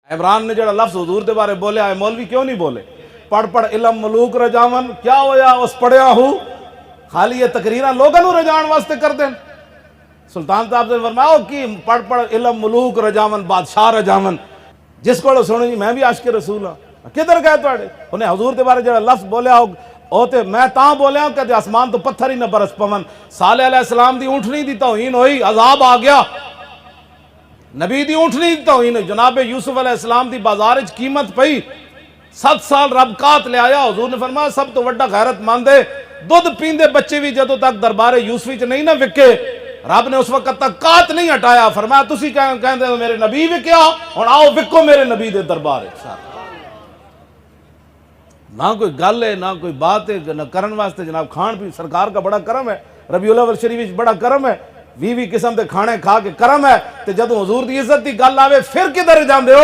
इमरान ने जड़ा लफ्ज हुजूर के बारे बोले आए मौलवी क्यों नहीं बोले? पढ़ पढ़ इलम मलूक रजावन, क्या होया उस पढ़िया हूँ खाली ये तकरीर लोगों रजाण वास्ते कर दें। सुल्तान साहब से फरमाओ कि पढ़ पढ़ इलम मलूक रजावन, बादशाह रजावन, जिस को सुनो जी मैं भी आशिक रसूल हाँ, किधर गए थोड़े? उन्हें हजूर के बारे जड़ा लफ्ज बोलिया हो ते मैं ता बोलिया कहते आसमान तो पत्थर ही न बरस पवन। साले अलैहिस्सलाम दी ऊँटनी दी तौहीन हुई, अजाब आ गया। नबी दी ऊँटनी दी तौहीन, जनाब यूसुफ अलैहिस्सलाम दी बाजार च कीमत पई, 7 साल रब कात ले आया। हजूर ने फरमाया सब तो वड्डा गैरतमंद है, दुध पींदे बच्चे भी जदों तक दरबारे यूसुफ च नहीं ना विके, रब ने उस वक्त तक कात नहीं हटाया। फरमाया तुसी कहंदे मेरे नबी विकया, हुण आओ विको मेरे नबी दे दरबार। ना कोई गल है ना कोई बात है ना करन वास्ते। जनाब खान पीन सरकार का बड़ा करम है, रबीउल अव्वल शरीफ बड़ा करम है, 20 किस्म के खाने खा के करम है। तो जदों हुजूर दी इज्जत की गल आवे फिर किधर जांदे हो?